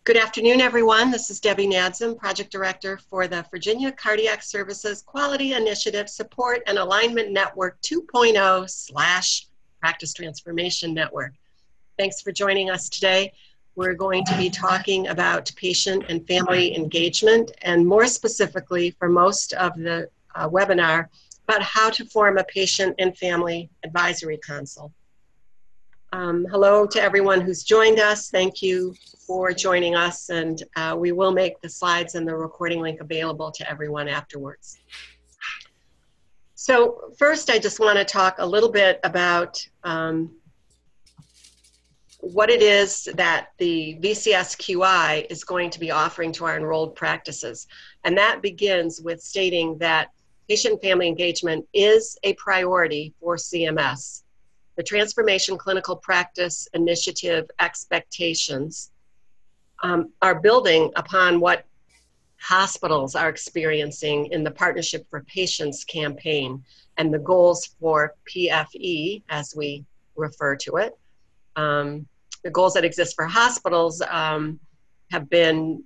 Good afternoon, everyone. This is Debbie Nadsam, Project Director for the Virginia Cardiac Services Quality Initiative Support and Alignment Network 2.0/Practice Transformation Network. Thanks for joining us today. We're going to be talking about patient and family engagement, and more specifically for most of the webinar, about how to form a patient and family advisory council. Hello to everyone who's joined us. Thank you for joining us, and we will make the slides and the recording link available to everyone afterwards. So first, I just want to talk a little bit about what it is that the VCSQI is going to be offering to our enrolled practices. And that begins with stating that patient and family engagement is a priority for CMS. The Transformation Clinical Practice Initiative expectations are building upon what hospitals are experiencing in the Partnership for Patients campaign and the goals for PFE, as we refer to it. The goals that exist for hospitals have been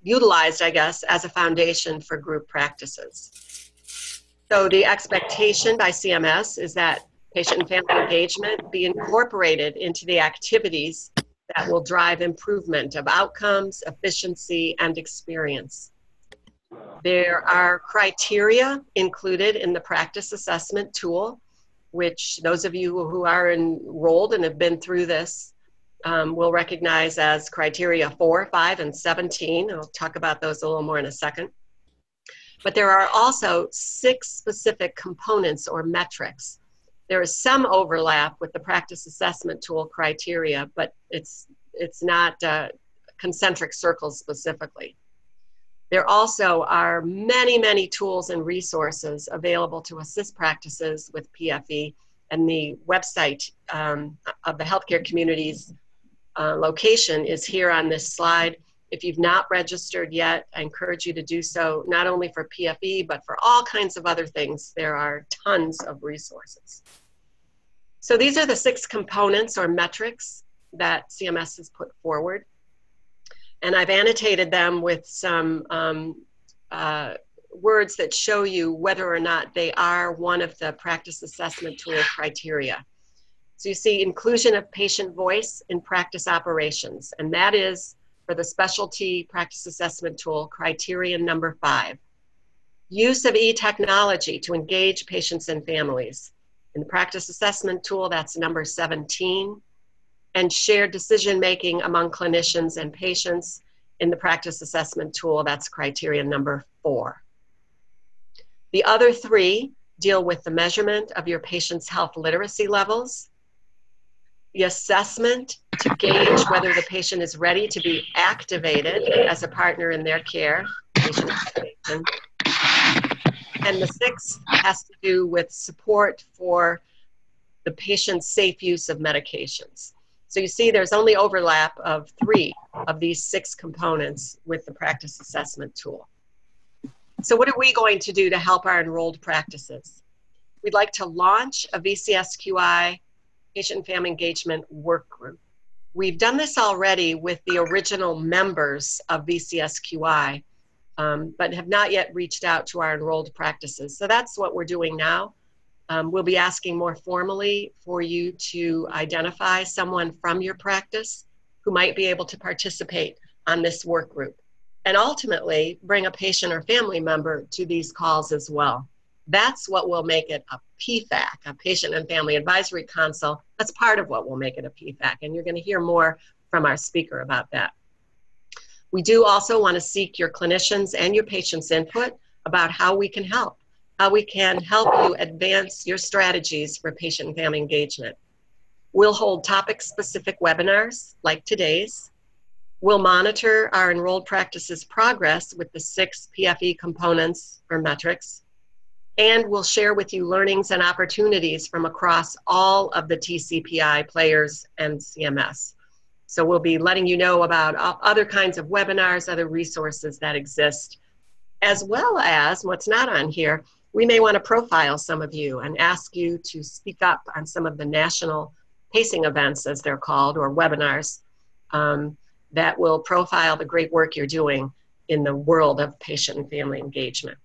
utilized, I guess, as a foundation for group practices. So the expectation by CMS is that patient and family engagement be incorporated into the activities that will drive improvement of outcomes, efficiency, and experience. There are criteria included in the practice assessment tool, which those of you who are enrolled and have been through this will recognize as criteria 4, 5, and 17. I'll talk about those a little more in a second. But there are also 6 specific components or metrics. There is some overlap with the practice assessment tool criteria, but it's not concentric circles specifically. There also are many, many tools and resources available to assist practices with PFE, and the website of the healthcare community's location is here on this slide. If you've not registered yet, I encourage you to do so, not only for PFE, but for all kinds of other things. There are tons of resources. So these are the 6 components or metrics that CMS has put forward. And I've annotated them with some words that show you whether or not they are one of the practice assessment tool criteria. So you see inclusion of patient voice in practice operations, and that is for the specialty practice assessment tool criterion number 5. Use of e-technology to engage patients and families. In the practice assessment tool, that's number 17. And shared decision-making among clinicians and patients in the practice assessment tool, that's criterion number 4. The other 3 deal with the measurement of your patient's health literacy levels, the assessment to gauge whether the patient is ready to be activated as a partner in their care, patient activation. And the 6th has to do with support for the patient's safe use of medications. So you see there's only overlap of 3 of these 6 components with the practice assessment tool. So what are we going to do to help our enrolled practices? We'd like to launch a VCSQI patient and family engagement work group. We've done this already with the original members of VCSQI, but have not yet reached out to our enrolled practices. So that's what we're doing now. We'll be asking more formally for you to identify someone from your practice who might be able to participate on this work group, and ultimately bring a patient or family member to these calls as well. That's what will make it a PFAC, a Patient and Family Advisory Council. That's part of what will make it a PFAC, and you're going to hear more from our speaker about that. We do also want to seek your clinicians and your patients' input about how we can help you advance your strategies for patient and family engagement. We'll hold topic-specific webinars like today's. We'll monitor our enrolled practices' progress with the 6 PFE components or metrics, and we'll share with you learnings and opportunities from across all of the TCPI players and CMS. So we'll be letting you know about other kinds of webinars, other resources that exist, as well as, what's not on here, we may want to profile some of you and ask you to speak up on some of the national pacing events, as they're called, or webinars, that will profile the great work you're doing in the world of patient and family engagement.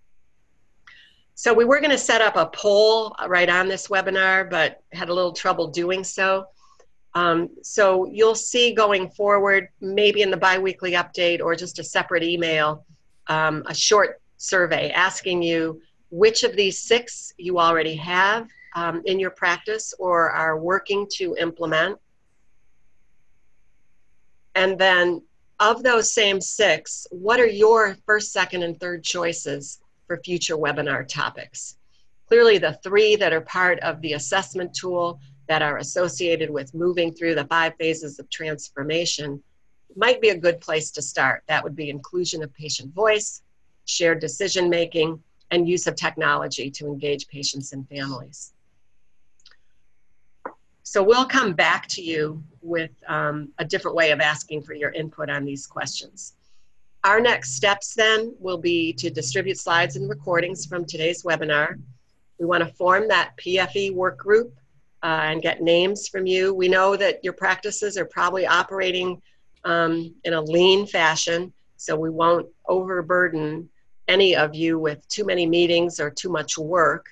So we were going to set up a poll right on this webinar, but had a little trouble doing so. So you'll see going forward, maybe in the biweekly update or just a separate email, a short survey asking you which of these 6 you already have in your practice or are working to implement. And then of those same 6, what are your first, second, and third choices for future webinar topics? Clearly the 3 that are part of the assessment tool that are associated with moving through the 5 phases of transformation might be a good place to start. That would be inclusion of patient voice, shared decision making, and use of technology to engage patients and families. So we'll come back to you with a different way of asking for your input on these questions. Our next steps then will be to distribute slides and recordings from today's webinar. We want to form that PFE work group and get names from you. We know that your practices are probably operating in a lean fashion, so we won't overburden any of you with too many meetings or too much work.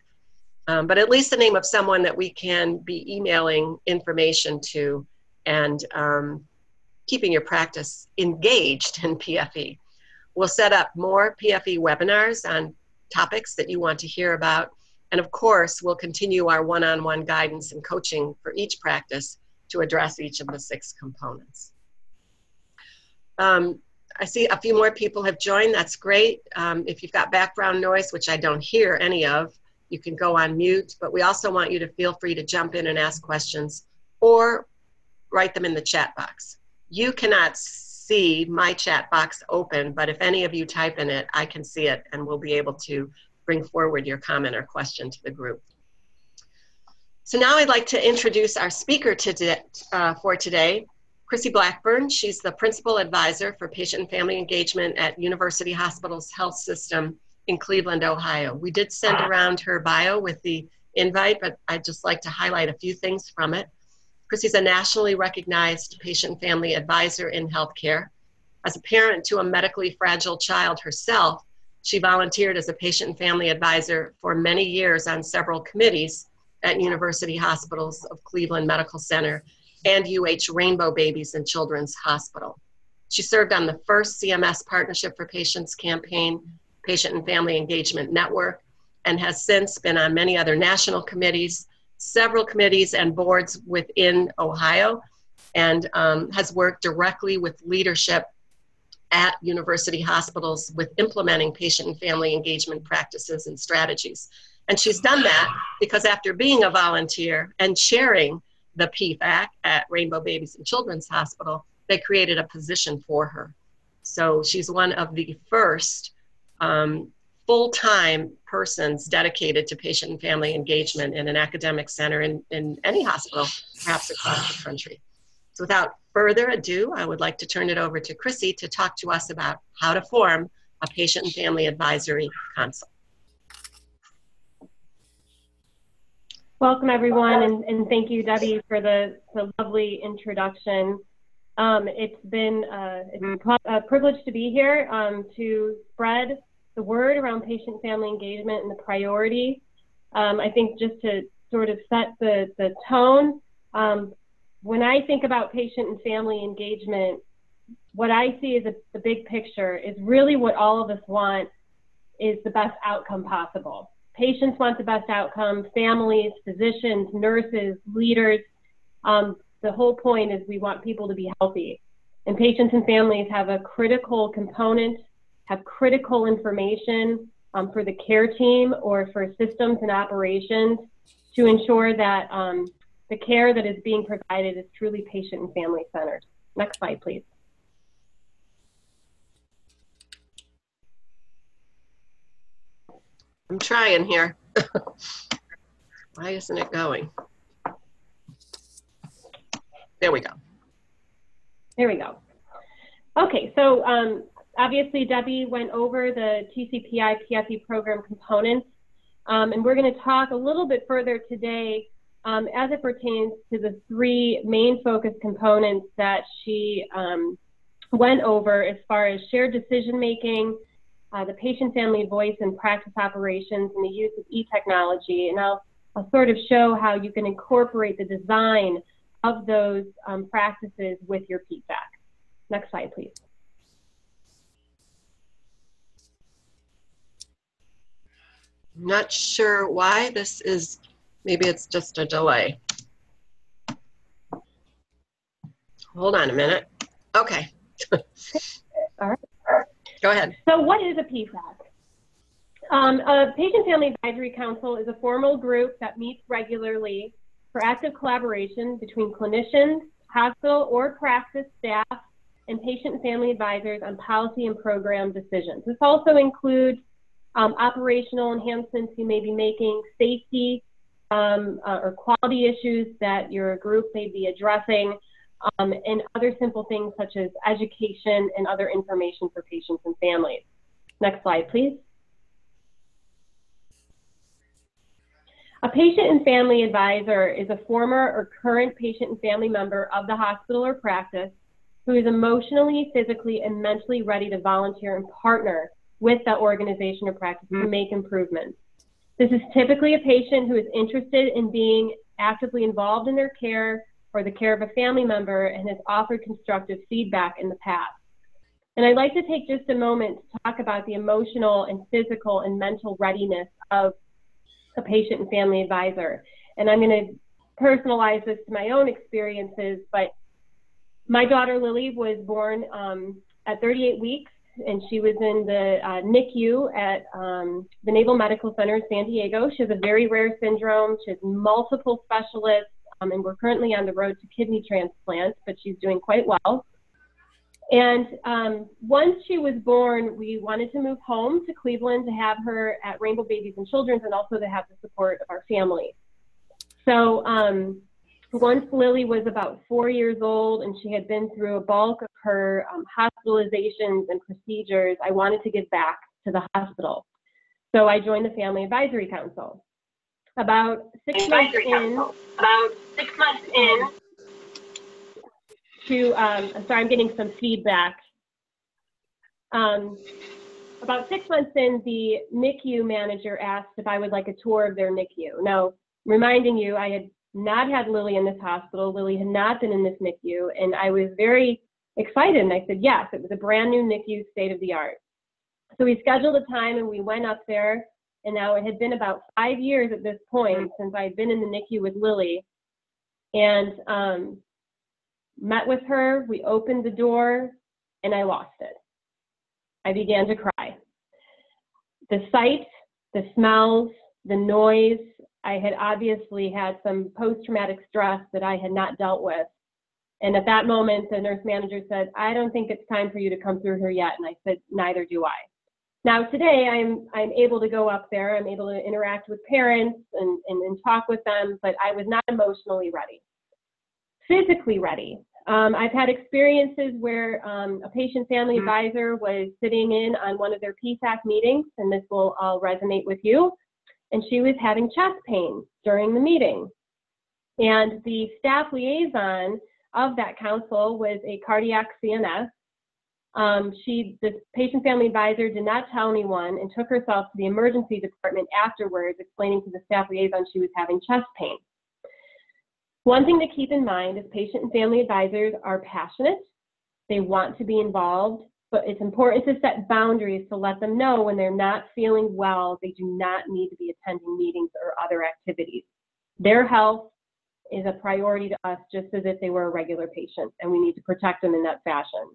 But at least the name of someone that we can be emailing information to and keeping your practice engaged in PFE. We'll set up more PFE webinars on topics that you want to hear about. And of course, we'll continue our one-on-one guidance and coaching for each practice to address each of the 6 components. I see a few more people have joined. That's great. If you've got background noise, which I don't hear any of, you can go on mute, but we also want you to feel free to jump in and ask questions or write them in the chat box. You cannot see my chat box open, but if any of you type in it, I can see it and we'll be able to bring forward your comment or question to the group. So now I'd like to introduce our speaker for today, Chrissie Blackburn. She's the Principal Advisor for Patient and Family Engagement at University Hospitals Health System in Cleveland, Ohio. We did send around her bio with the invite, but I'd just like to highlight a few things from it. Chrissie's a nationally recognized patient and family advisor in healthcare. As a parent to a medically fragile child herself, she volunteered as a patient and family advisor for many years on several committees at University Hospitals of Cleveland Medical Center and UH Rainbow Babies and Children's Hospital. She served on the first CMS Partnership for Patients campaign, Patient and Family Engagement Network, and has since been on many other national committees, several committees and boards within Ohio, and has worked directly with leadership at university hospitals with implementing patient and family engagement practices and strategies. And she's done that because after being a volunteer and chairing the PFAC at Rainbow Babies and Children's Hospital, they created a position for her. So she's one of the first full-time persons dedicated to patient and family engagement in an academic center in any hospital, perhaps across the country. So without further ado, I would like to turn it over to Chrissie to talk to us about how to form a patient and family advisory council. Welcome everyone, and thank you, Debbie, for the lovely introduction. It's been a privilege to be here to spread the word around patient family engagement and the priority. I think just to sort of set the tone, when I think about patient and family engagement, what I see as the big picture is really what all of us want is the best outcome possible. Patients want the best outcome, families, physicians, nurses, leaders. The whole point is we want people to be healthy. And patients and families have a critical component, have critical information for the care team or for systems and operations to ensure that the care that is being provided is truly patient and family centered. Next slide, please. I'm trying here. Why isn't it going? There we go. There we go. Okay, so obviously Debbie went over the TCPIPFE program components, and we're going to talk a little bit further today as it pertains to the 3 main focus components that she went over as far as shared decision-making, the patient-family voice in practice operations, and the use of e-technology. And I'll sort of show how you can incorporate the design of those practices with your PFAC. Next slide, please. I'm not sure why this is, maybe it's just a delay. Hold on a minute. Okay. All right. Go ahead. So what is a PFAC? A Patient Family Advisory Council is a formal group that meets regularly for active collaboration between clinicians, hospital or practice staff, and patient and family advisors on policy and program decisions. This also includes operational enhancements you may be making, safety or quality issues that your group may be addressing, and other simple things such as education and other information for patients and families. Next slide, please. A patient and family advisor is a former or current patient and family member of the hospital or practice who is emotionally, physically, and mentally ready to volunteer and partner with the organization or practice to make improvements. This is typically a patient who is interested in being actively involved in their care or the care of a family member and has offered constructive feedback in the past. And I'd like to take just a moment to talk about the emotional and physical and mental readiness of a patient and family advisor. And I'm going to personalize this to my own experiences, but my daughter Lily was born at 38 weeks, and she was in the NICU at the Naval Medical Center in San Diego. She has a very rare syndrome. She has multiple specialists, and we're currently on the road to kidney transplant, but she's doing quite well. And once she was born, we wanted to move home to Cleveland to have her at Rainbow Babies and Children's and also to have the support of our family. So once Lily was about 4 years old and she had been through a bulk of her hospitalizations and procedures, I wanted to give back to the hospital. So I joined the Family Advisory Council. About 6 months in to, I'm sorry, I'm getting some feedback. About 6 months in, the NICU manager asked if I would like a tour of their NICU. Now, reminding you, I had not had Lily in this hospital. Lily had not been in this NICU, and I was very excited, and I said yes. It was a brand new NICU, state of the art. So we scheduled a time, and we went up there, and now it had been about 5 years at this point since I had been in the NICU with Lily, and met with her. We opened the door, and I lost it. I began to cry. The sight, the smells, the noise, I had obviously had some post-traumatic stress that I had not dealt with. And at that moment, the nurse manager said, I don't think it's time for you to come through here yet. And I said, neither do I. Now today, I'm able to go up there. I'm able to interact with parents and talk with them, but I was not emotionally ready. Physically ready. I've had experiences where a patient family advisor was sitting in on one of their PFAC meetings, and this will all resonate with you, and she was having chest pain during the meeting. And the staff liaison of that council was a cardiac CNS. The patient family advisor did not tell anyone and took herself to the emergency department afterwards, explaining to the staff liaison she was having chest pain. One thing to keep in mind is patient and family advisors are passionate. They want to be involved, but it's important to set boundaries to let them know when they're not feeling well, they do not need to be attending meetings or other activities. Their health is a priority to us just as if they were a regular patient, and we need to protect them in that fashion.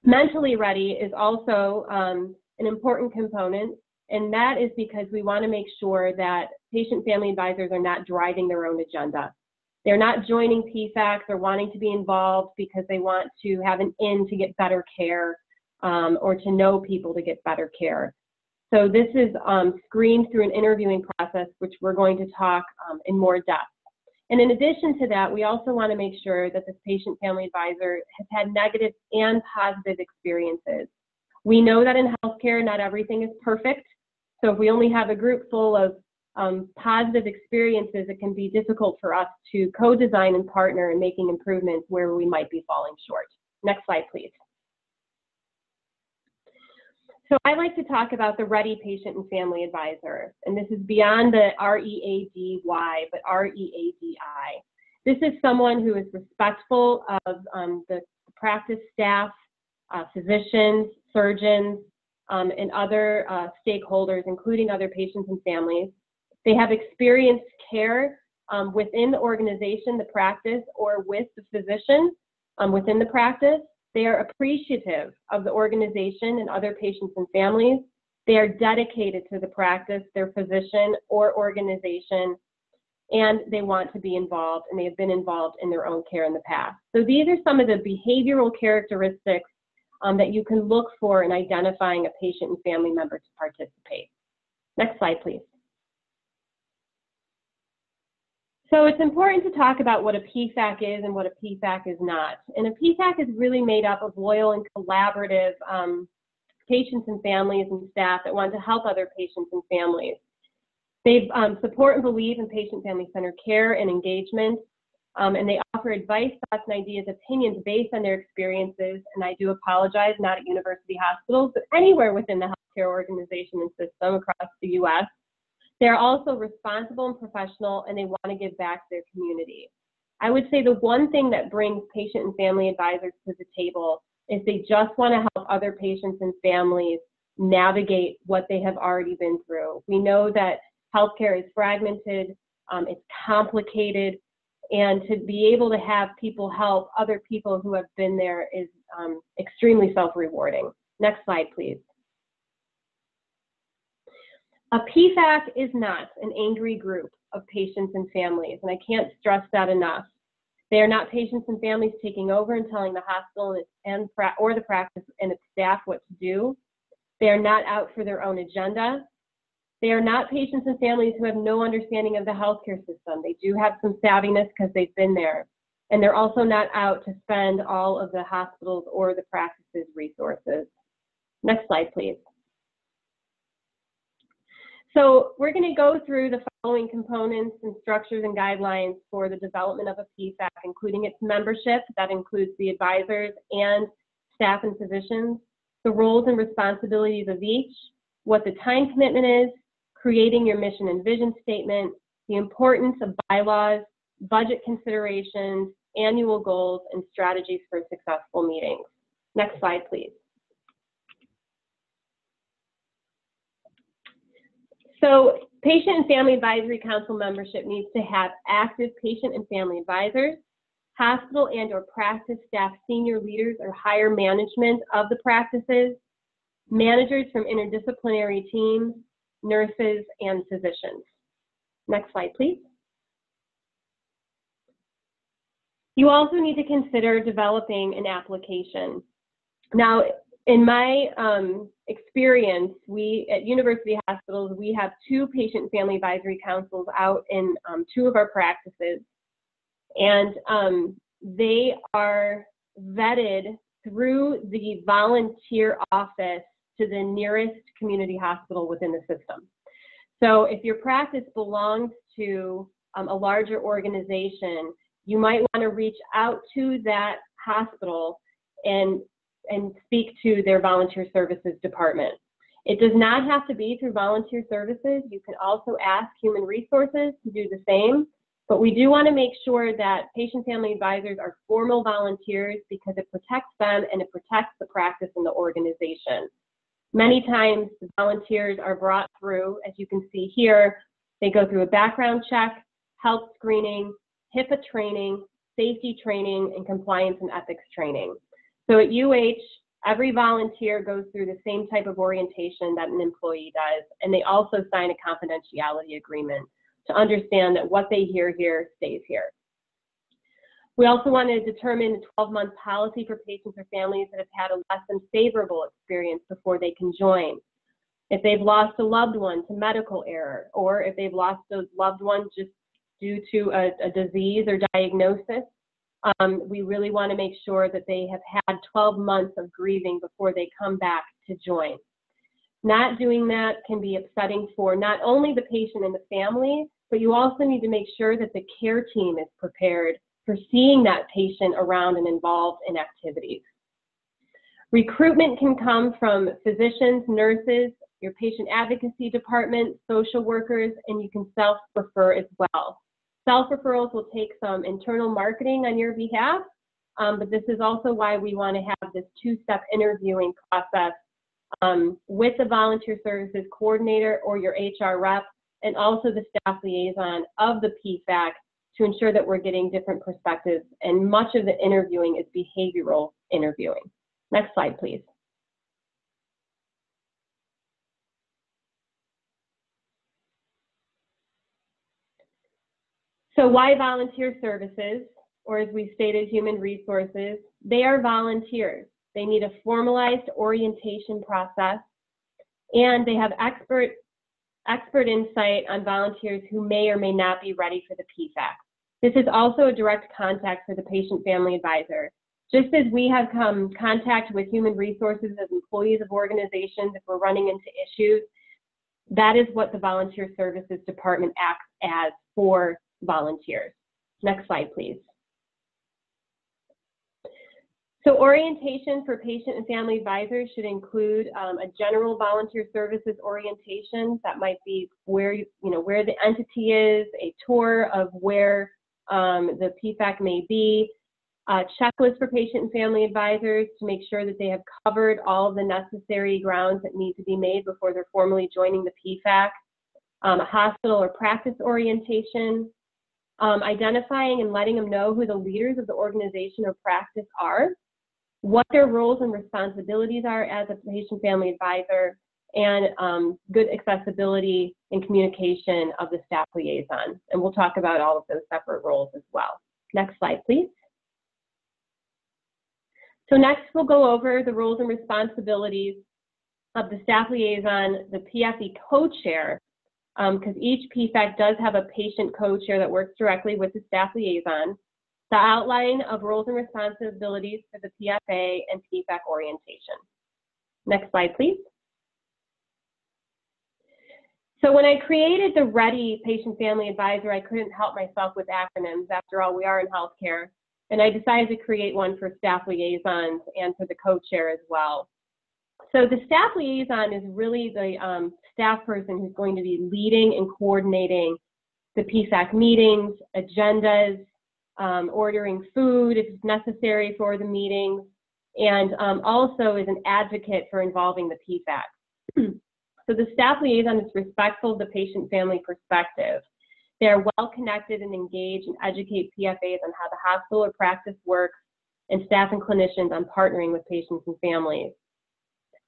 Mentally ready is also an important component, and that is because we want to make sure that patient family advisors are not driving their own agenda. They're not joining PFACs or wanting to be involved because they want to have an in to get better care or to know people to get better care. So this is screened through an interviewing process, which we're going to talk in more depth. And in addition to that, we also want to make sure that this patient family advisor has had negative and positive experiences. We know that in healthcare, not everything is perfect. So if we only have a group full of positive experiences, it can be difficult for us to co-design and partner in making improvements where we might be falling short. Next slide, please. to talk about the READI patient and family advisor, and this is beyond the READY, but READI. This is someone who is respectful of the practice staff, physicians, surgeons, and other stakeholders, including other patients and families. They have experienced care within the organization, the practice, or with the physician within the practice. They are appreciative of the organization and other patients and families. They are dedicated to the practice, their physician or organization, and they want to be involved, and they have been involved in their own care in the past. So these are some of the behavioral characteristics that you can look for in identifying a patient and family member to participate. Next slide, please. So it's important to talk about what a PFAC is and what a PFAC is not. And a PFAC is really made up of loyal and collaborative patients and families and staff that want to help other patients and families. They support and believe in patient-family-centered care and engagement, and they offer advice, thoughts, and ideas, opinions based on their experiences. And I do apologize, not at university hospitals, but anywhere within the healthcare organization and system across the U.S. They're also responsible and professional, and they want to give back to their community. I would say the one thing that brings patient and family advisors to the table is they just want to help other patients and families navigate what they have already been through. We know that healthcare is fragmented, it's complicated, and to be able to have people help other people who have been there is extremely self-rewarding. Next slide, please. A PFAC is not an angry group of patients and families, and I can't stress that enough. They are not patients and families taking over and telling the hospital or the practice and its staff what to do. They are not out for their own agenda. They are not patients and families who have no understanding of the healthcare system. They do have some savviness because they've been there. And they're also not out to spend all of the hospitals or the practice's resources. Next slide, please. So we're going to go through the following components and structures and guidelines for the development of a PFAC, including its membership, that includes the advisors and staff and physicians, the roles and responsibilities of each, what the time commitment is, creating your mission and vision statement, the importance of bylaws, budget considerations, annual goals, and strategies for successful meetings. Next slide, please. So patient and family advisory council membership needs to have active patient and family advisors, hospital and or practice staff senior leaders or higher management of the practices, managers from interdisciplinary teams, nurses, and physicians. Next slide, please. You also need to consider developing an application. Now, in my experience, at university hospitals, we have 2 patient and family advisory councils out in 2 of our practices. And they are vetted through the volunteer office to the nearest community hospital within the system. So if your practice belongs to a larger organization, you might want to reach out to that hospital and speak to their volunteer services department. It does not have to be through volunteer services. You can also ask human resources to do the same, but we do want to make sure that patient family advisors are formal volunteers because it protects them and it protects the practice and the organization. Many times the volunteers are brought through, as you can see here, they go through a background check, health screening, HIPAA training, safety training, and compliance and ethics training. So at UH, every volunteer goes through the same type of orientation that an employee does, and they also sign a confidentiality agreement to understand that what they hear here stays here. We also want to determine a 12-month policy for patients or families that have had a less than favorable experience before they can join. If they've lost a loved one to medical error, or if they've lost a loved one just due to a disease or diagnosis, we really want to make sure that they have had 12 months of grieving before they come back to join. Not doing that can be upsetting for not only the patient and the family, but you also need to make sure that the care team is prepared for seeing that patient around and involved in activities. Recruitment can come from physicians, nurses, your patient advocacy department, social workers, and you can self-refer as well. Self-referrals will take some internal marketing on your behalf, but this is also why we want to have this two-step interviewing process with the volunteer services coordinator or your HR rep, and also the staff liaison of the PFAC to ensure that we're getting different perspectives. And much of the interviewing is behavioral interviewing. Next slide, please. So why volunteer services, or as we stated, human resources? They are volunteers. They need a formalized orientation process, and they have expert insight on volunteers who may or may not be ready for the PFAC. This is also a direct contact for the patient family advisor. Just as we have contact with human resources as employees of organizations if we're running into issues, that is what the volunteer services department acts as for volunteers. Next slide, please. So orientation for patient and family advisors should include a general volunteer services orientation. That might be where where the entity is, a tour of where the PFAC may be, a checklist for patient and family advisors to make sure that they have covered all of the necessary grounds that need to be made before they're formally joining the PFAC, a hospital or practice orientation, identifying and letting them know who the leaders of the organization or practice are, what their roles and responsibilities are as a patient family advisor, and good accessibility and communication of the staff liaison. And we'll talk about all of those separate roles as well. Next slide, please. So next we'll go over the roles and responsibilities of the staff liaison, the PFE co-chair, because each PFAC does have a patient co-chair that works directly with the staff liaison, the outline of roles and responsibilities for the PFA and PFAC orientation. Next slide, please. So when I created the READI patient family advisor, I couldn't help myself with acronyms. After all, we are in healthcare. And I decided to create one for staff liaisons and for the co-chair as well. So the staff liaison is really the staff person who's going to be leading and coordinating the PFAC meetings, agendas, ordering food if it's necessary for the meetings, and also is an advocate for involving the PFAC. So the staff liaison is respectful of the patient-family perspective. They are well-connected and engage and educate PFAs on how the hospital or practice works, and staff and clinicians on partnering with patients and families.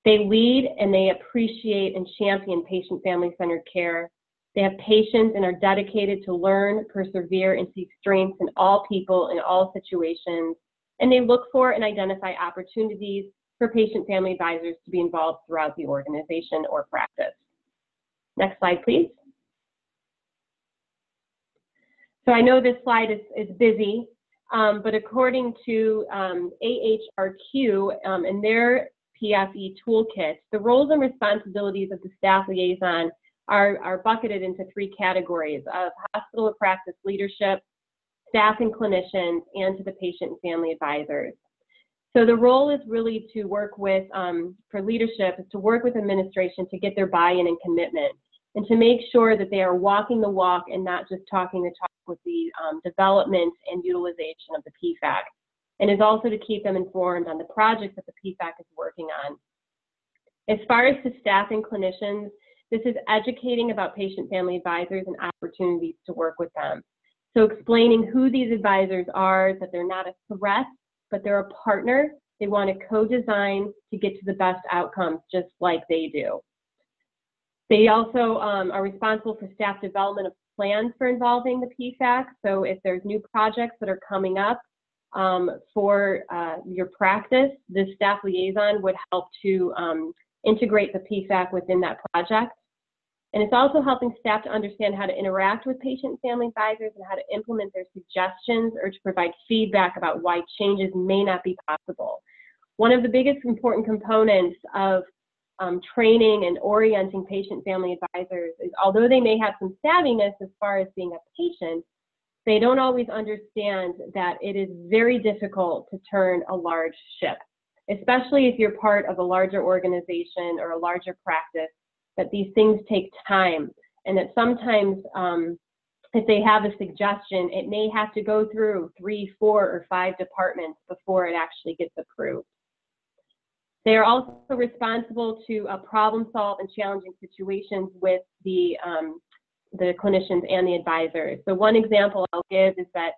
They lead and they appreciate and champion patient-family-centered care. They have patience and are dedicated to learn, persevere, and seek strengths in all people in all situations. And they look for and identify opportunities for patient-family advisors to be involved throughout the organization or practice. Next slide, please. So I know this slide is busy, but according to AHRQ and their PFE toolkit, the roles and responsibilities of the staff liaison are bucketed into three categories of hospital or practice leadership, staff and clinicians, and to the patient and family advisors. So the role is really to work with, for leadership, is to work with administration to get their buy-in and commitment, and to make sure that they are walking the walk and not just talking the talk with the development and utilization of the PFAC, and is also to keep them informed on the projects that the PFAC is working on. As far as to staff and clinicians, this is educating about patient-family advisors and opportunities to work with them. So explaining who these advisors are, that they're not a threat, but they're a partner. They want to co-design to get to the best outcomes, just like they do. They also are responsible for staff development of plans for involving the PFAC. So if there's new projects that are coming up for your practice, the staff liaison would help to integrate the PFAC within that project. And it's also helping staff to understand how to interact with patient and family advisors and how to implement their suggestions or to provide feedback about why changes may not be possible. One of the biggest important components of training and orienting patient and family advisors is, although they may have some savviness as far as being a patient, they don't always understand that it is very difficult to turn a large ship. especially if you're part of a larger organization or a larger practice, that these things take time, and that sometimes if they have a suggestion, it may have to go through 3, 4, or 5 departments before it actually gets approved. They are also responsible to problem solve in challenging situations with the clinicians and the advisors. So one example I'll give is that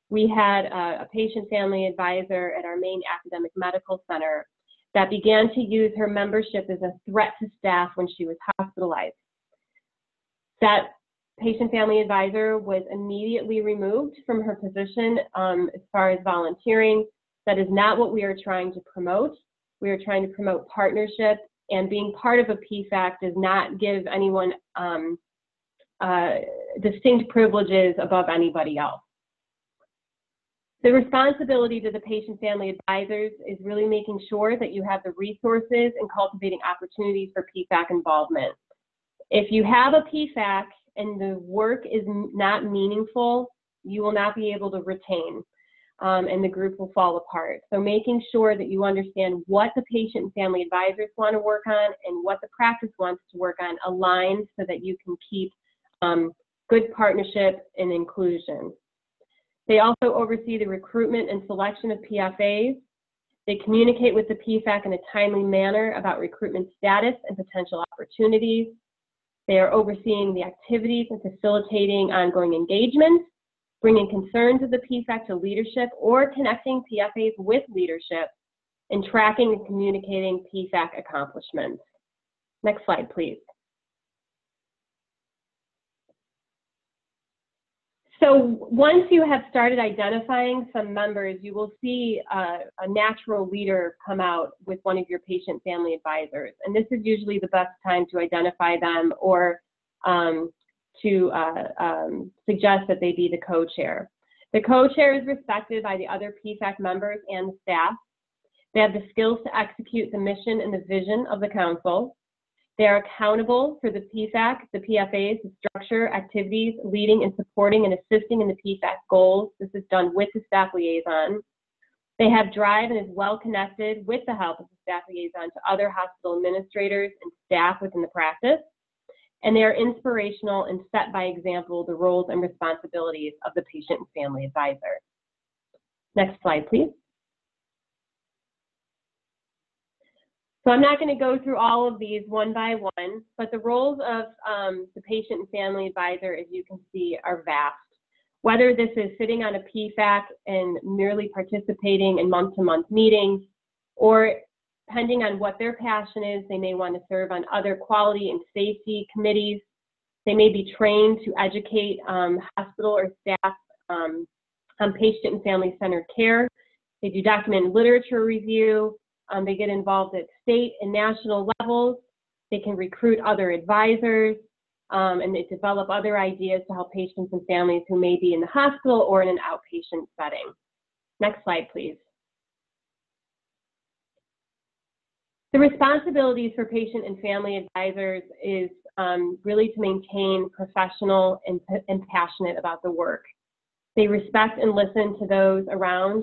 we had a patient family advisor at our main academic medical center that began to use her membership as a threat to staff when she was hospitalized. That patient family advisor was immediately removed from her position as far as volunteering. That is not what we are trying to promote. We are trying to promote partnership, and being part of a PFAC does not give anyone distinct privileges above anybody else. The responsibility to the patient family advisors is really making sure that you have the resources and cultivating opportunities for PFAC involvement. If you have a PFAC and the work is not meaningful, you will not be able to retain, and the group will fall apart. So making sure that you understand what the patient and family advisors want to work on and what the practice wants to work on aligns so that you can keep good partnership and inclusion. They also oversee the recruitment and selection of PFAs. They communicate with the PFAC in a timely manner about recruitment status and potential opportunities. They are overseeing the activities and facilitating ongoing engagement, bringing concerns of the PFAC to leadership or connecting PFAs with leadership, and tracking and communicating PFAC accomplishments. Next slide, please. So once you have started identifying some members, you will see a natural leader come out with one of your patient family advisors. And this is usually the best time to identify them or to suggest that they be the co-chair. The co-chair is respected by the other PFAC members and the staff. They have the skills to execute the mission and the vision of the council. They are accountable for the PFAC, the PFAs, the structure, activities, leading and supporting and assisting in the PFAC goals. This is done with the staff liaison. They have drive and is well connected with the help of the staff liaison to other hospital administrators and staff within the practice. And they are inspirational and set by example the roles and responsibilities of the patient and family advisor. Next slide, please. So I'm not going to go through all of these one by one, but the roles of the patient and family advisor, as you can see, are vast. Whether this is sitting on a PFAC and merely participating in month-to-month meetings, or depending on what their passion is, they may want to serve on other quality and safety committees. They may be trained to educate hospital or staff on patient and family-centered care. They do document literature review. They get involved at state and national levels. They can recruit other advisors, and they develop other ideas to help patients and families who may be in the hospital or in an outpatient setting. Next slide, please. The responsibilities for patient and family advisors is really to maintain professional and passionate about the work. They respect and listen to those around.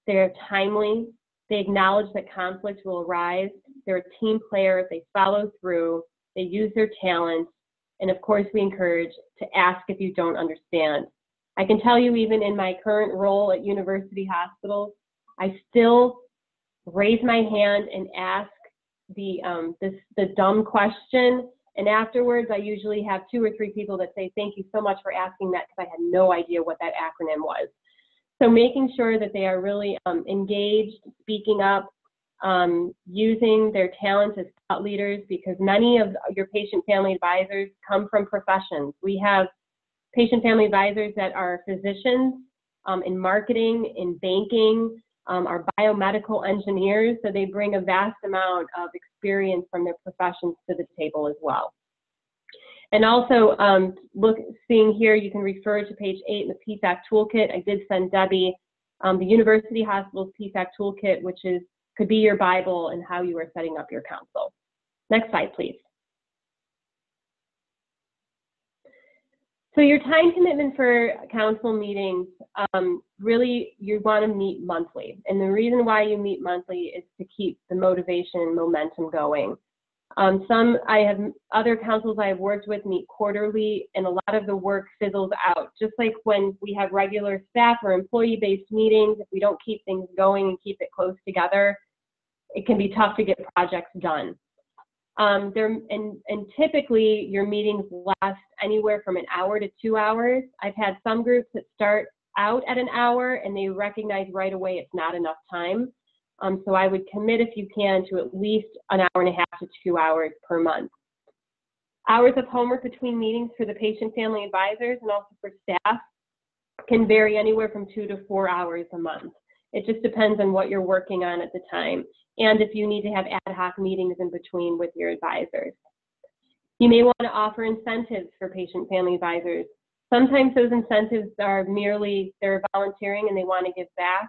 They are timely. They acknowledge that conflict will arise. They're a team player. They follow through. They use their talents. And of course, we encourage to ask if you don't understand. I can tell you, even in my current role at university hospitals, I still raise my hand and ask the dumb question. And afterwards, I usually have 2 or 3 people that say, thank you so much for asking that, because I had no idea what that acronym was. So making sure that they are really engaged, speaking up, using their talents as thought leaders, because many of your patient-family advisors come from professions. We have patient-family advisors that are physicians, in marketing, in banking, are biomedical engineers, so they bring a vast amount of experience from their professions to the table as well. And also, seeing here, you can refer to page 8 in the PFAC toolkit. I did send Debbie the University Hospital's PFAC toolkit, which could be your Bible in how you are setting up your council. Next slide, please. So your time commitment for council meetings, really you want to meet monthly. And the reason why you meet monthly is to keep the motivation and momentum going. Other councils I have worked with meet quarterly, and a lot of the work fizzles out. Just like when we have regular staff or employee-based meetings, if we don't keep things going and keep it close together, it can be tough to get projects done. And typically your meetings last anywhere from an hour to 2 hours. I've had some groups that start out at an hour and they recognize right away it's not enough time. So I would commit, if you can, to at least an hour and a half to 2 hours per month. Hours of homework between meetings for the patient family advisors and also for staff can vary anywhere from 2 to 4 hours a month. It just depends on what you're working on at the time, and if you need to have ad hoc meetings in between with your advisors. You may want to offer incentives for patient family advisors. Sometimes those incentives are merely they're volunteering and they want to give back.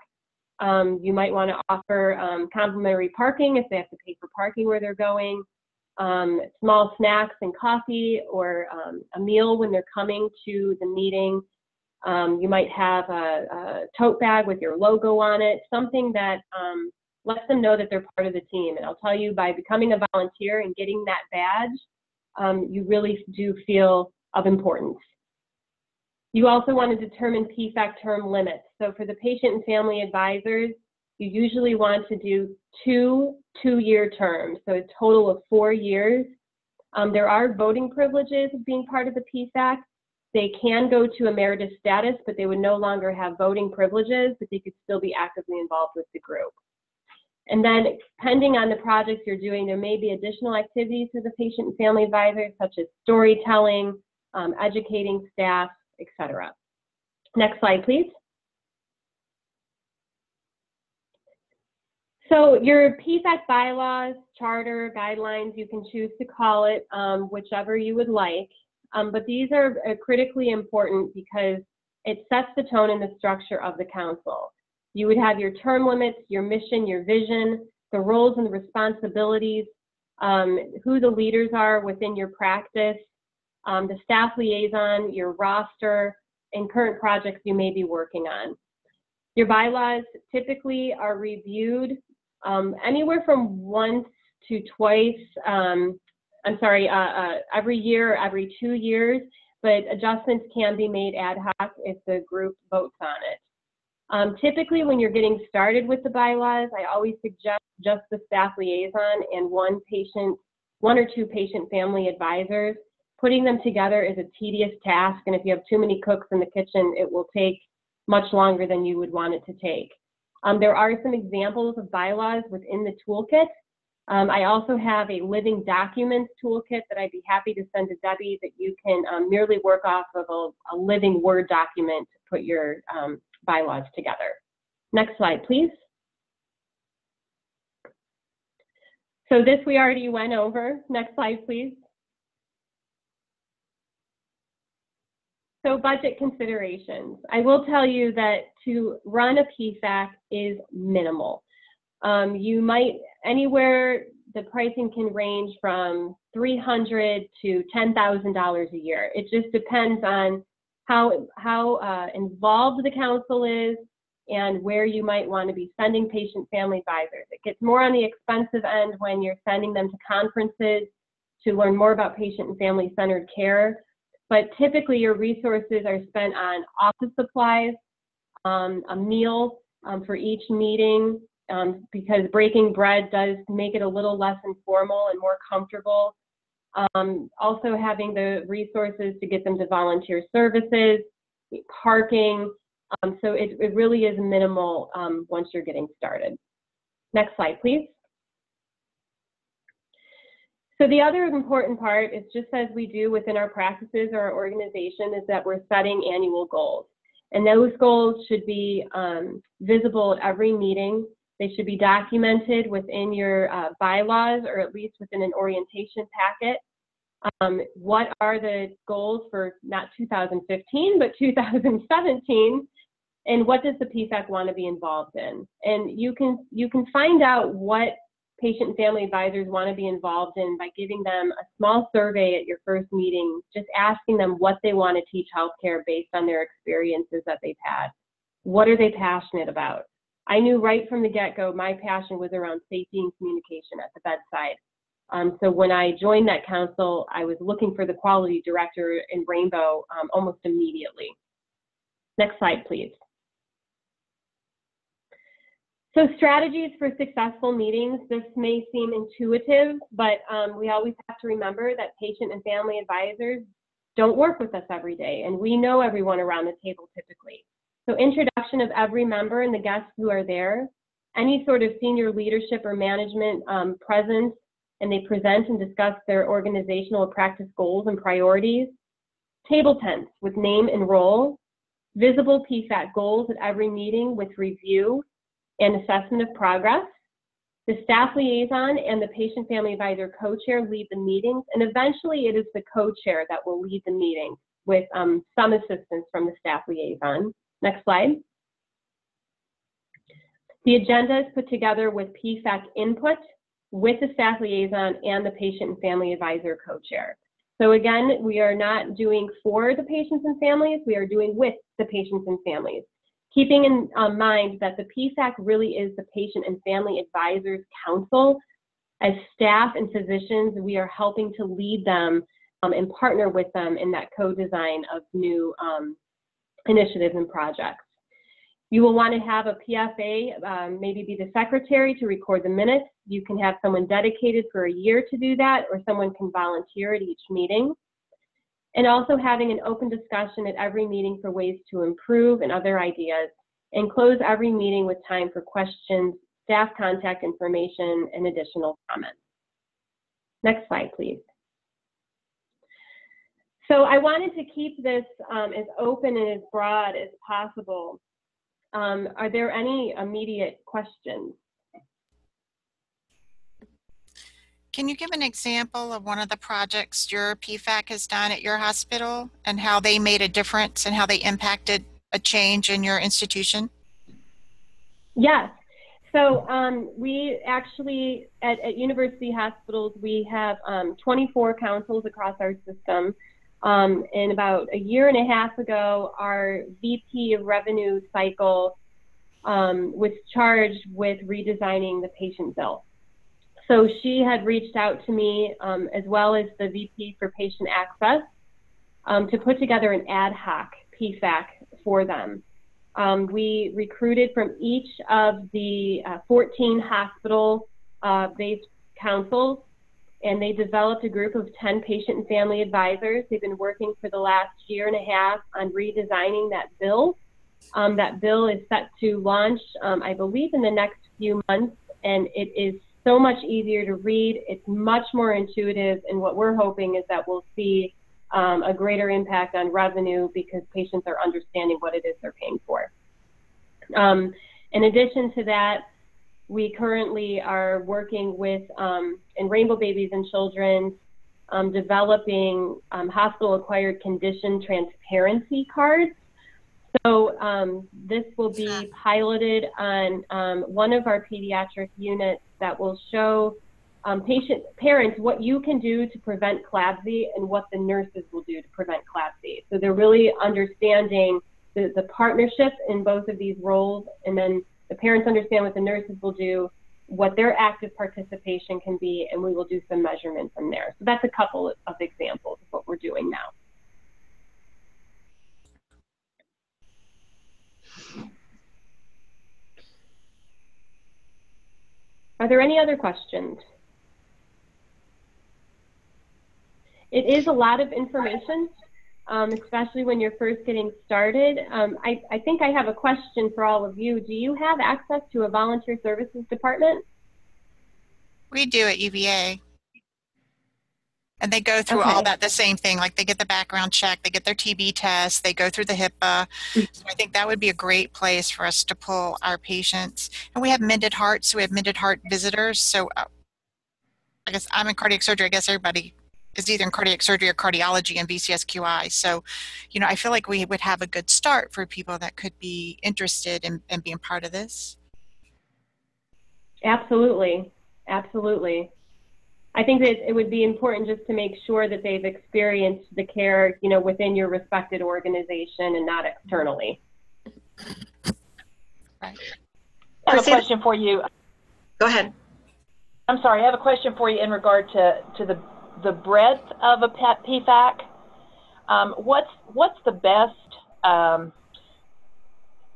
You might want to offer complimentary parking if they have to pay for parking where they're going, small snacks and coffee, or a meal when they're coming to the meeting. You might have a tote bag with your logo on it, something that lets them know that they're part of the team. And I'll tell you, by becoming a volunteer and getting that badge, you really do feel of importance. You also want to determine PFAC term limits. So for the patient and family advisors, you usually want to do two-year terms, so a total of 4 years. There are voting privileges of being part of the PFAC. They can go to emeritus status, but they would no longer have voting privileges, but they could still be actively involved with the group. And then, depending on the projects you're doing, there may be additional activities for the patient and family advisors, such as storytelling, educating staff, etc. Next slide, please. So your PFAC bylaws, charter, guidelines, you can choose to call it whichever you would like. But these are critically important because it sets the tone and the structure of the council. You would have your term limits, your mission, your vision, the roles and the responsibilities, who the leaders are within your practice, the staff liaison, your roster, and current projects you may be working on. Your bylaws typically are reviewed anywhere from once to twice, every year, every 2 years, but adjustments can be made ad hoc if the group votes on it. Typically, when you're getting started with the bylaws, I always suggest just the staff liaison and one or two patient family advisors. Putting them together is a tedious task, and if you have too many cooks in the kitchen, it will take much longer than you would want it to take. There are some examples of bylaws within the toolkit. I also have a living documents toolkit that I'd be happy to send to Debbie that you can merely work off of a living Word document to put your bylaws together. Next slide, please. So this we already went over. Next slide, please. So budget considerations. I will tell you that to run a PFAC is minimal. You might, anywhere, the pricing can range from $300 to $10,000 a year. It just depends on how involved the council is and where you might want to be sending patient family advisors. It gets more on the expensive end when you're sending them to conferences to learn more about patient and family centered care. But typically your resources are spent on office supplies, a meal for each meeting, because breaking bread does make it a little less informal and more comfortable. Also having the resources to get them to volunteer services, parking. So it really is minimal once you're getting started. Next slide, please. So the other important part is, just as we do within our practices or our organization, is that we're setting annual goals. And those goals should be visible at every meeting. They should be documented within your bylaws, or at least within an orientation packet. What are the goals for not 2015, but 2017? And what does the PFAC want to be involved in? And you can find out what patient and family advisors want to be involved in by giving them a small survey at your first meeting, just asking them what they want to teach healthcare based on their experiences that they've had. What are they passionate about? I knew right from the get-go my passion was around safety and communication at the bedside. So when I joined that council, I was looking for the quality director in Rainbow almost immediately. Next slide, please. So strategies for successful meetings. This may seem intuitive, but we always have to remember that patient and family advisors don't work with us every day, and we know everyone around the table typically. So introduction of every member and the guests who are there, any sort of senior leadership or management presence, and they present and discuss their organizational or practice goals and priorities. Table tents with name and role, visible PFAC goals at every meeting with review and assessment of progress. The staff liaison and the patient family advisor co-chair lead the meetings, and eventually it is the co-chair that will lead the meeting with some assistance from the staff liaison. Next slide. The agenda is put together with PFAC input with the staff liaison and the patient and family advisor co-chair. So again, we are not doing for the patients and families, we are doing with the patients and families. Keeping in mind that the PFAC really is the Patient and Family Advisors Council. As staff and physicians, we are helping to lead them and partner with them in that co-design of new initiatives and projects. You will want to have a PFA, maybe be the secretary to record the minutes. You can have someone dedicated for a year to do that, or someone can volunteer at each meeting. And also having an open discussion at every meeting for ways to improve and other ideas, and close every meeting with time for questions, staff contact information, and additional comments. Next slide, please. So I wanted to keep this as open and as broad as possible. Are there any immediate questions? Can you give an example of one of the projects your PFAC has done at your hospital and how they made a difference and how they impacted a change in your institution? Yes. So we actually, at university hospitals, we have 24 councils across our system. And about a year and a half ago, our VP of Revenue Cycle was charged with redesigning the patient bill. So she had reached out to me, as well as the VP for Patient Access, to put together an ad hoc PFAC for them. We recruited from each of the 14 hospital-based councils, and they developed a group of 10 patient and family advisors. They've been working for the last year and a half on redesigning that bill. That bill is set to launch, I believe, in the next few months, and it is so much easier to read. It's much more intuitive, and what we're hoping is that we'll see a greater impact on revenue because patients are understanding what it is they're paying for. In addition to that, we currently are working with, in Rainbow Babies and Children, developing hospital-acquired condition transparency cards. So this will be piloted on one of our pediatric units that will show parents what you can do to prevent CLABSI and what the nurses will do to prevent CLABSI. So they're really understanding the partnership in both of these roles, and then the parents understand what the nurses will do, what their active participation can be, and we will do some measurement from there. So that's a couple of examples of what we're doing now. Are there any other questions? It is a lot of information, especially when you're first getting started. I think I have a question for all of you. Do you have access to a volunteer services department? We do at UVA. And they go through all that, the same thing, like they get the background check, they get their TB test, they go through the HIPAA. So I think that would be a great place for us to pull our patients. And we have mended hearts, so we have mended heart visitors. So I guess I'm in cardiac surgery. I guess everybody is either in cardiac surgery or cardiology and VCSQI. So, you know, I feel like we would have a good start for people that could be interested in being part of this. Absolutely. Absolutely. I think that it would be important just to make sure that they've experienced the care, you know, within your respected organization and not externally. Right. I have a question for you. Go ahead. I'm sorry, I have a question for you in regard to the breadth of a PFAC. What's the best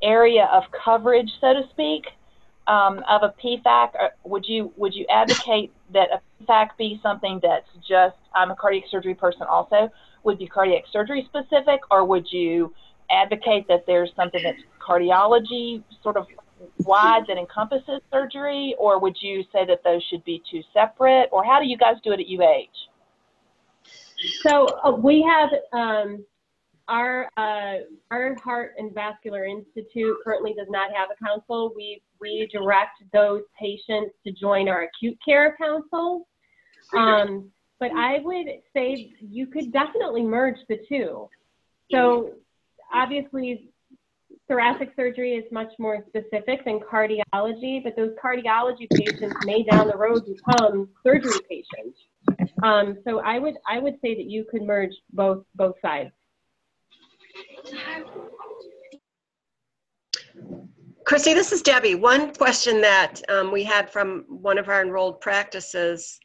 area of coverage, so to speak, of a PFAC? Would you advocate that a PFAC be something that's just, I'm a cardiac surgery person also, would be cardiac surgery specific, or would you advocate that there's something that's cardiology sort of wide that encompasses surgery, or would you say that those should be two separate, or how do you guys do it at UH? So we have our Heart and Vascular Institute currently does not have a council. We direct those patients to join our acute care council. But I would say you could definitely merge the two. So obviously thoracic surgery is much more specific than cardiology, but those cardiology patients may down the road become surgery patients. So I would say that you could merge both sides. Chrissie, this is Debbie. One question that we had from one of our enrolled practices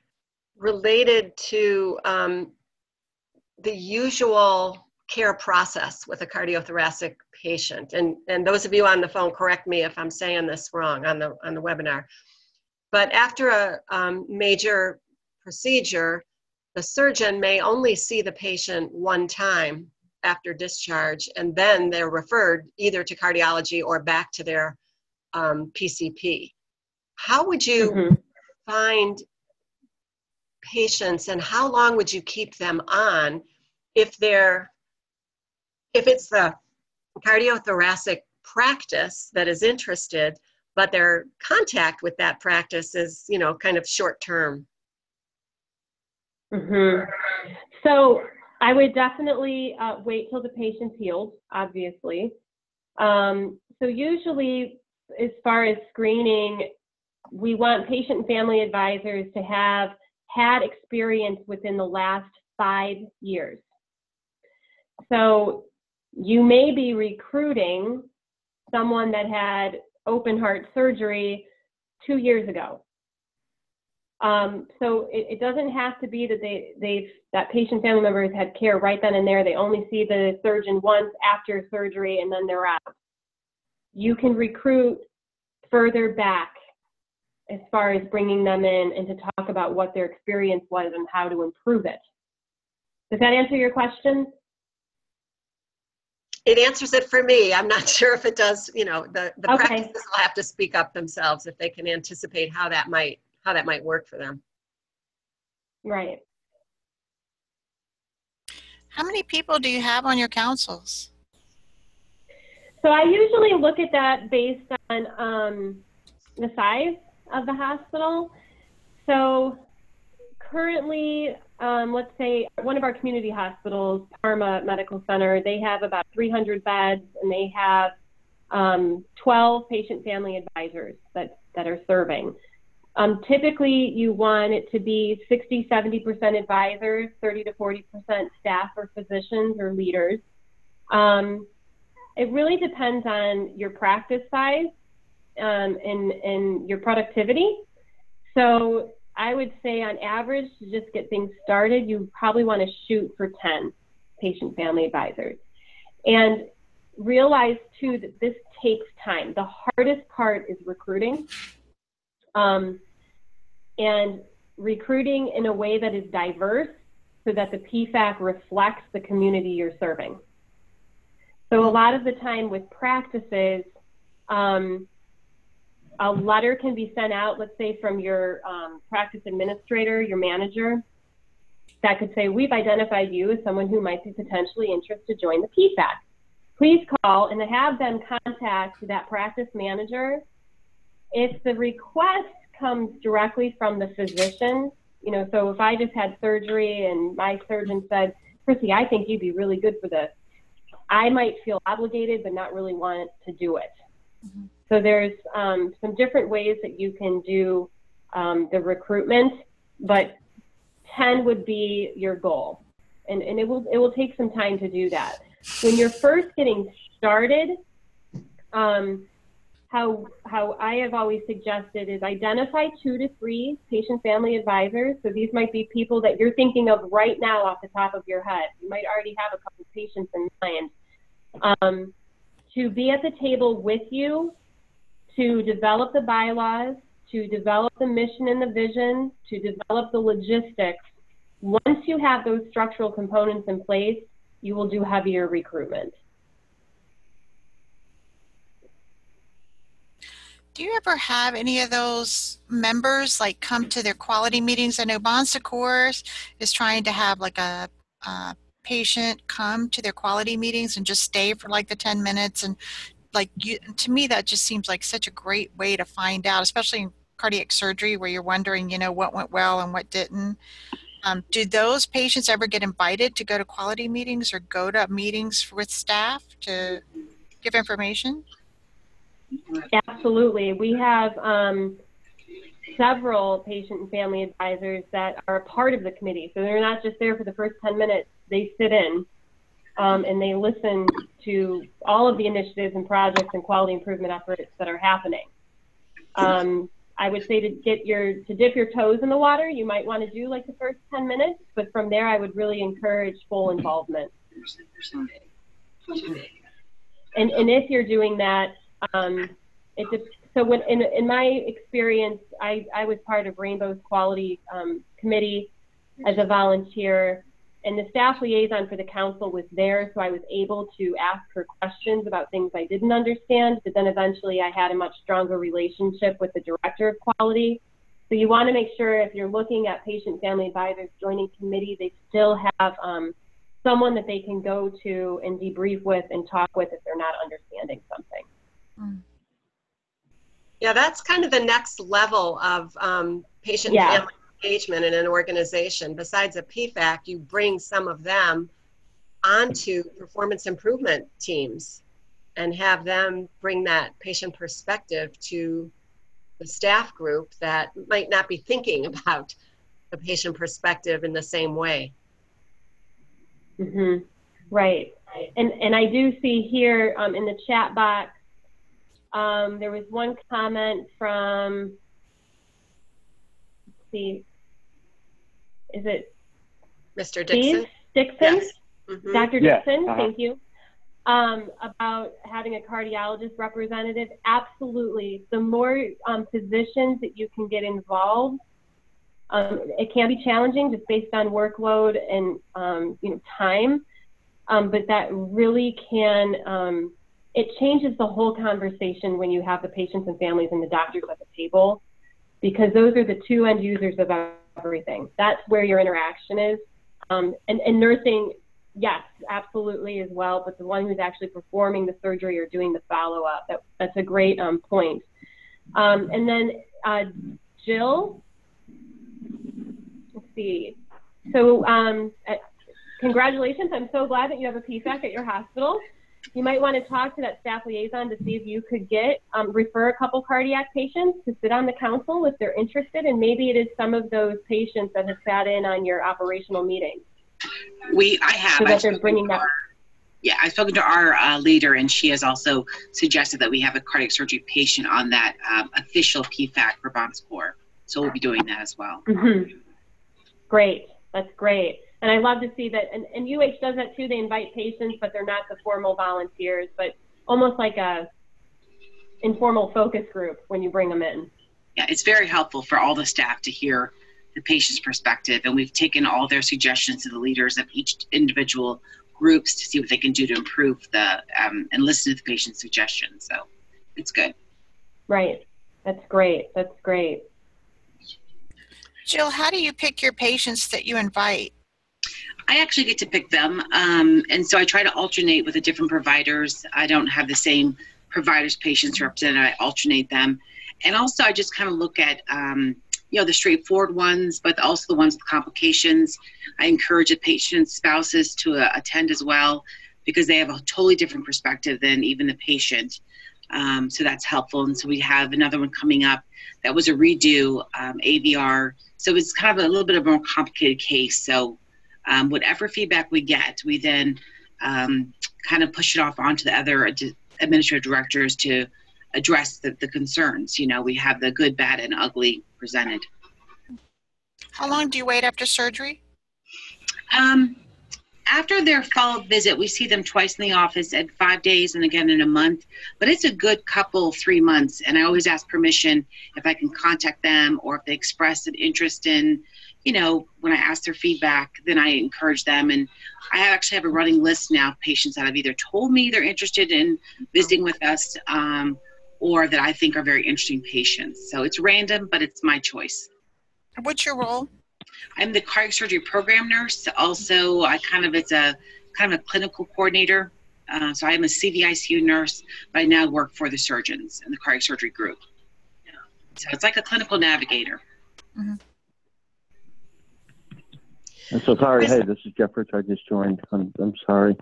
related to the usual care process with a cardiothoracic patient. And those of you on the phone, correct me if I'm saying this wrong on the webinar. But after a major procedure, the surgeon may only see the patient one time after discharge, and then they're referred either to cardiology or back to their PCP. How would you find patients, and how long would you keep them on if it's the cardiothoracic practice that is interested, but their contact with that practice is, you know, kind of short term? So I would definitely wait till the patient's healed, obviously. So usually, as far as screening, we want patient and family advisors to have had experience within the last 5 years. So you may be recruiting someone that had open heart surgery 2 years ago. So it doesn't have to be that that patient family member has had care right then and there. They only see the surgeon once after surgery and then they're out. You can recruit further back as far as bringing them in and to talk about what their experience was and how to improve it. Does that answer your question? It answers it for me. I'm not sure if it does, you know, the Okay. practices will have to speak up themselves if they can anticipate how that might work for them. Right. How many people do you have on your councils? So I usually look at that based on the size of the hospital. So currently, let's say one of our community hospitals, Parma Medical Center, they have about 300 beds and they have 12 patient family advisors that are serving. Typically, you want it to be 60–70% advisors, 30 to 40% staff or physicians or leaders. It really depends on your practice size and your productivity. So I would say on average, to just get things started, you probably want to shoot for 10 patient family advisors. And realize too that this takes time. The hardest part is recruiting. And recruiting in a way that is diverse so that the PFAC reflects the community you're serving. So a lot of the time with practices, a letter can be sent out, let's say from your practice administrator, your manager, that could say, we've identified you as someone who might be potentially interested to join the PFAC. Please call and have them contact that practice manager. If the request comes directly from the physician, you know, so if I just had surgery and my surgeon said, Chrissie, I think you'd be really good for this, I might feel obligated but not really want to do it. So there's some different ways that you can do the recruitment, but 10 would be your goal. And it will take some time to do that. When you're first getting started, how I have always suggested is identify 2 to 3 patient-family advisors. So these might be people that you're thinking of right now off the top of your head. You might already have a couple patients in mind. To be at the table with you, to develop the bylaws, to develop the mission and the vision, to develop the logistics. Once you have those structural components in place, you will do heavier recruitment. Do you ever have any of those members like come to their quality meetings? I know Bon Secours is trying to have like a patient come to their quality meetings and just stay for like the 10 minutes. And like to me, that just seems like such a great way to find out, especially in cardiac surgery where you're wondering, you know, what went well and what didn't. Do those patients ever get invited to go to quality meetings or go to meetings with staff to give information? Absolutely. We have several patient and family advisors that are a part of the committee. So they're not just there for the first 10 minutes. They sit in and they listen to all of the initiatives and projects and quality improvement efforts that are happening. I would say to dip your toes in the water, you might want to do like the first 10 minutes, but from there I would really encourage full involvement. And if you're doing that, so when in my experience, I was part of Rainbow's quality committee as a volunteer, and the staff liaison for the council was there, so I was able to ask her questions about things I didn't understand, but then eventually I had a much stronger relationship with the director of quality. So you want to make sure if you're looking at patient family advisors joining committee, they still have someone that they can go to and debrief with and talk with if they're not understanding something. Yeah, that's kind of the next level of patient family engagement in an organization. Besides a PFAC, you bring some of them onto performance improvement teams and have them bring that patient perspective to the staff group that might not be thinking about the patient perspective in the same way. Mm-hmm. Right. And I do see here in the chat box, there was one comment from, let's see, is it Mr. Dixon? Dixon? Yes. Mm-hmm. Dr. Dixon, thank you. About having a cardiologist representative, absolutely. The more physicians that you can get involved, it can be challenging just based on workload and time, but that really can, it changes the whole conversation when you have the patients and families and the doctors at the table, because those are the 2 end users of everything. That's where your interaction is. And nursing, yes, absolutely as well, but the one who's actually performing the surgery or doing the follow-up, that's a great point. And then Jill, let's see. So congratulations, I'm so glad that you have a PFAC at your hospital. You might want to talk to that staff liaison to see if you could refer a couple cardiac patients to sit on the council if they're interested, and maybe it is some of those patients that have sat in on your operational meetings. I have. So that they're bringing that. Yeah, I've spoken to our leader, and she has also suggested that we have a cardiac surgery patient on that official PFAC for Bon Secours. So we'll be doing that as well. Mm-hmm. Great, that's great. And I love to see that, and UH does that too. They invite patients, but they're not the formal volunteers, but almost like a informal focus group when you bring them in. Yeah, it's very helpful for all the staff to hear the patient's perspective, and we've taken all their suggestions to the leaders of each individual groups to see what they can do to improve the and listen to the patient's suggestions. So it's good. Right, that's great. That's great. Jill, how do you pick your patients that you invite? I actually get to pick them, and so I try to alternate with the different providers. I don't have the same providers' patients represented. I alternate them, and also I just kind of look at the straightforward ones, but also the ones with complications. I encourage the patient's spouses to attend as well, because they have a totally different perspective than even the patient. So that's helpful. And so we have another one coming up that was a redo, AVR. So it's kind of a little bit of a more complicated case. So whatever feedback we get, we then kind of push it off onto the other administrative directors to address the concerns. You know, we have the good, bad, and ugly presented. How long do you wait after surgery? After their follow-up visit, we see them twice in the office at 5 days and again in a month. But it's a good couple, 3 months. And I always ask permission if I can contact them, or if they express an interest in, you know, when I ask their feedback, then I encourage them. And I actually have a running list now of patients that have either told me they're interested in visiting with us, or that I think are very interesting patients. So it's random, but it's my choice. What's your role? I'm the cardiac surgery program nurse. Also, it's a kind of a clinical coordinator. So I'm a CVICU nurse, but I now work for the surgeons in the cardiac surgery group. So it's like a clinical navigator. Mm-hmm. I'm so sorry. Hey, this is Jeffrey. I just joined. I'm sorry.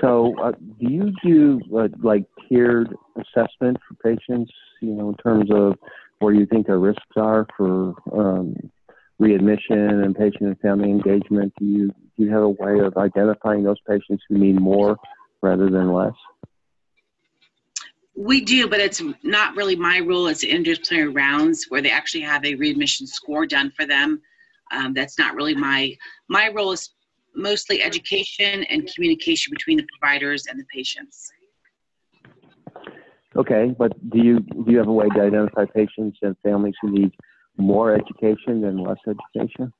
So do you do like tiered assessment for patients, you know, in terms of where you think their risks are for readmission and patient and family engagement? Do you have a way of identifying those patients who need more rather than less? We do, but it's not really my role. It's interdisciplinary rounds where they actually have a readmission score done for them. That's not really my role. Is mostly education and communication between the providers and the patients. Okay, but do you have a way to identify patients and families who need more education than less education,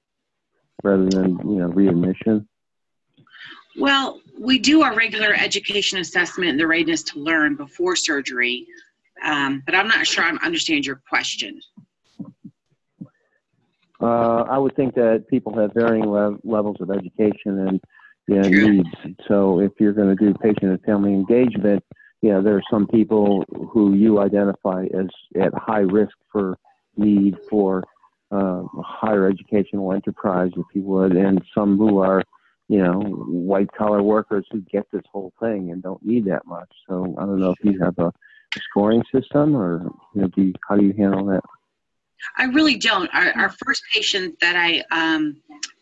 rather than, you know, readmission? Well, we do our regular education assessment and the readiness to learn before surgery, but I'm not sure I understand your question. I would think that people have varying levels of education and needs. So if you're going to do patient and family engagement, there are some people who you identify as at high risk for need for higher educational enterprise, if you would, and some who are, white collar workers who get this whole thing and don't need that much. So I don't know if you have a scoring system, or how do you handle that? I really don't. Our first patient that I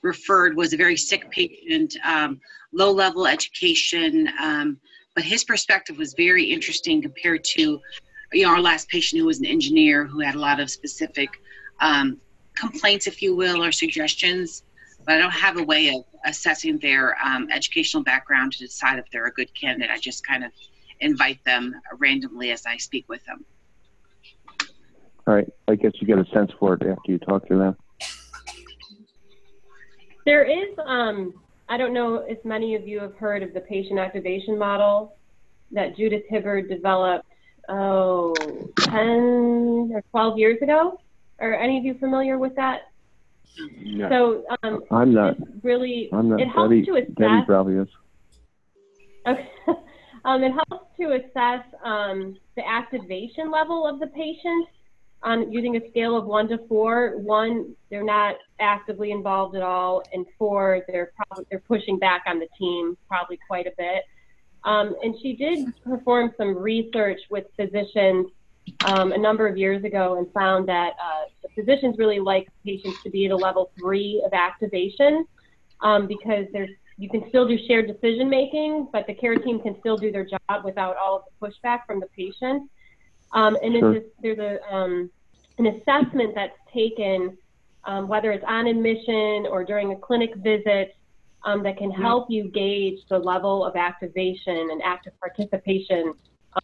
referred was a very sick patient, low-level education, but his perspective was very interesting compared to, our last patient who was an engineer who had a lot of specific complaints, if you will, or suggestions. But I don't have a way of assessing their educational background to decide if they're a good candidate. I just kind of invite them randomly as I speak with them. All right. I guess you get a sense for it after you talk to them. There is, I don't know if many of you have heard of the patient activation model that Judith Hibbard developed, 10 or 12 years ago. Are any of you familiar with that? No. So I'm not. It helps to assess. Debbie probably is. Okay. It helps to assess the activation level of the patient on using a scale of 1 to 4. 1, they're not actively involved at all, and 4, they're pushing back on the team probably quite a bit. And she did perform some research with physicians a number of years ago and found that the physicians really like patients to be at a level 3 of activation because you can still do shared decision making, but the care team can still do their job without all of the pushback from the patient. And there's an assessment that's taken, whether it's on admission or during a clinic visit, that can help you gauge the level of activation and active participation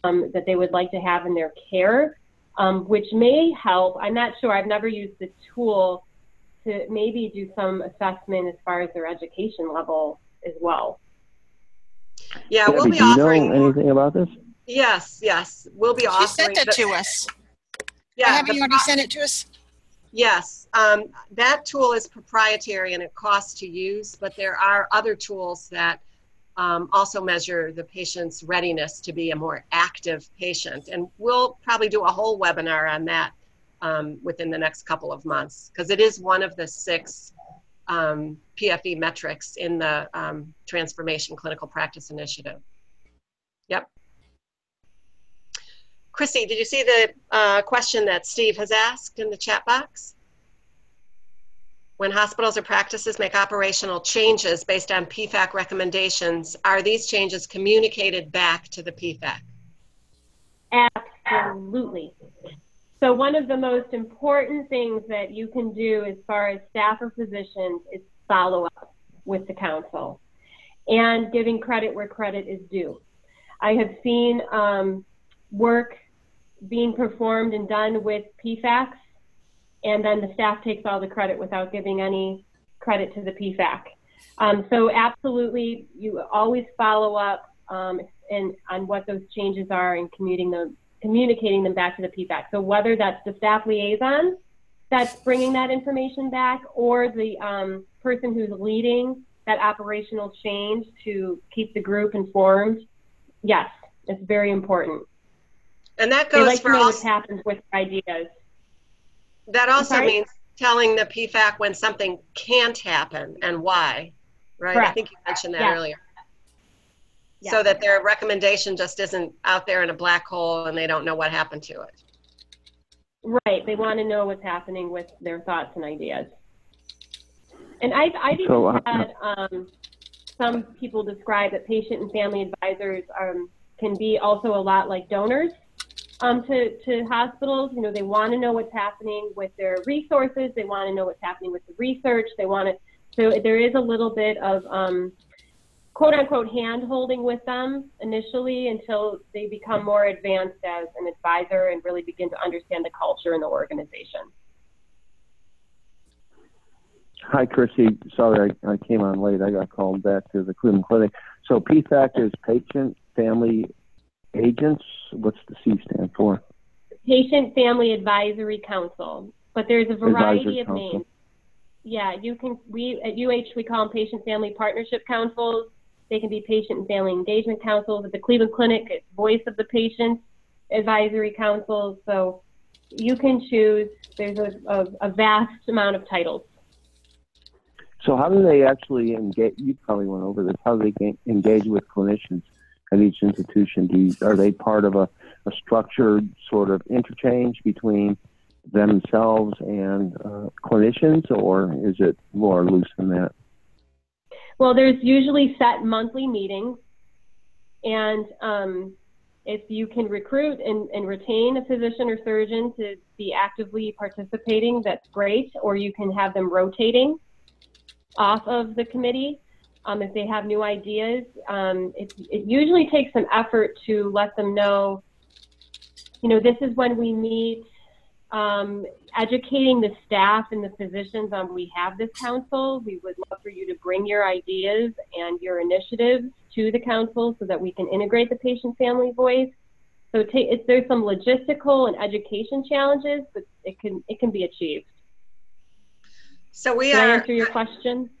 that they would like to have in their care, which may help. I'm not sure. I've never used the tool to maybe do some assessment as far as their education level as well. Yeah, Debbie, we'll be do you offering know anything about this? Yes, we'll be offering. She sent it to us. Yeah, have you already sent it to us? Yes, that tool is proprietary and it costs to use, but there are other tools that also measure the patient's readiness to be a more active patient. And we'll probably do a whole webinar on that within the next couple of months, because it is one of the 6 PFE metrics in the Transformation Clinical Practice Initiative. Yep. Chrissy, did you see the question that Steve has asked in the chat box? When hospitals or practices make operational changes based on PFAC recommendations, are these changes communicated back to the PFAC? Absolutely. So one of the most important things that you can do as far as staff or physicians is follow up with the council and giving credit where credit is due. I have seen work being performed and done with PFACs, and then the staff takes all the credit without giving any credit to the PFAC. So absolutely, you always follow up on what those changes are and communicating them back to the PFAC. So whether that's the staff liaison that's bringing that information back, or the person who's leading that operational change to keep the group informed, yes, it's very important. And that goes like for to know all. what happens with ideas. That also means telling the PFAC when something can't happen and why, right? Correct. I think you mentioned that earlier. Yes. So that their recommendation just isn't out there in a black hole and they don't know what happened to it. Right. They want to know what's happening with their thoughts and ideas. And I've even had some people describe that patient and family advisors can be also a lot like donors to hospitals. You know, they want to know what's happening with their resources. They want to know what's happening with the research. They want to, so there is a little bit of quote unquote hand holding with them initially until they become more advanced as an advisor and really begin to understand the culture in the organization. Hi, Chrissy. Sorry, I came on late. I got called back to the Cleveland Clinic. So PFAC is patient family agents. What's the C stand for? Patient Family Advisory Council. But there's a variety of names. Yeah, you can. We at UH we call them Patient Family Partnership Councils. They can be Patient and Family Engagement Councils. At the Cleveland Clinic, it's Voice of the Patient Advisory Councils. So you can choose. There's a vast amount of titles. So how do they actually engage? You probably went over this. How do they engage with clinicians at each institution? Are they part of a structured sort of interchange between themselves and clinicians, or is it more loose than that? Well, there's usually set monthly meetings, and if you can recruit and retain a physician or surgeon to be actively participating, that's great, or you can have them rotating off of the committee. If they have new ideas, it usually takes some effort to let them know, you know, this is when we meet, educating the staff and the physicians on we have this council. We would love for you to bring your ideas and your initiatives to the council so that we can integrate the patient family voice. So there's some logistical and education challenges, but it can be achieved. So Can I answer your question?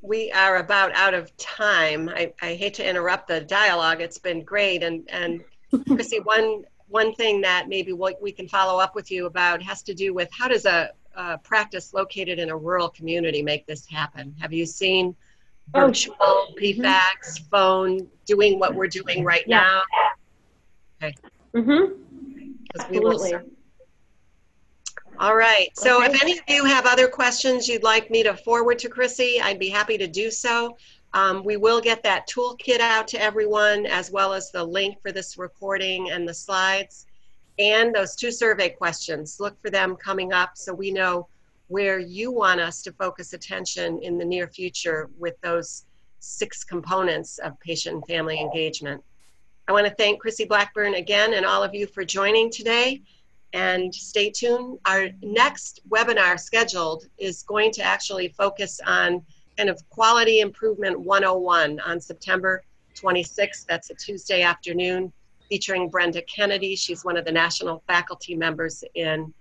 We are about out of time. I hate to interrupt the dialogue. It's been great. And Chrissy, one thing that maybe we can follow up with you about has to do with how does a practice located in a rural community make this happen? Have you seen virtual PFACs, phone, doing what we're doing right now? Okay. Absolutely. All right. So if any of you have other questions you'd like me to forward to Chrissy, I'd be happy to do so. We will get that toolkit out to everyone, as well as the link for this recording and the slides, and those 2 survey questions. Look for them coming up so we know where you want us to focus attention in the near future with those 6 components of patient and family engagement. I want to thank Chrissie Blackburn again and all of you for joining today. And stay tuned. Our next webinar scheduled is going to actually focus on kind of quality improvement 101 on September 26th. That's a Tuesday afternoon, featuring Brenda Kennedy. She's one of the national faculty members in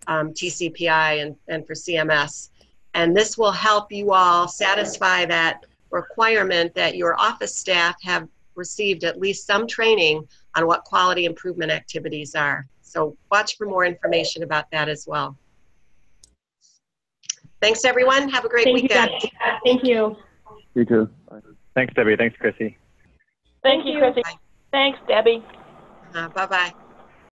TCPI and for CMS. And this will help you all satisfy that requirement that your office staff have received at least some training on what quality improvement activities are. So watch for more information about that as well. Thanks, everyone. Have a great weekend. Thank you. You too. Thanks, Debbie. Thanks, Chrissy. Thank you, Chrissy. Bye. Thanks, Debbie. Bye-bye.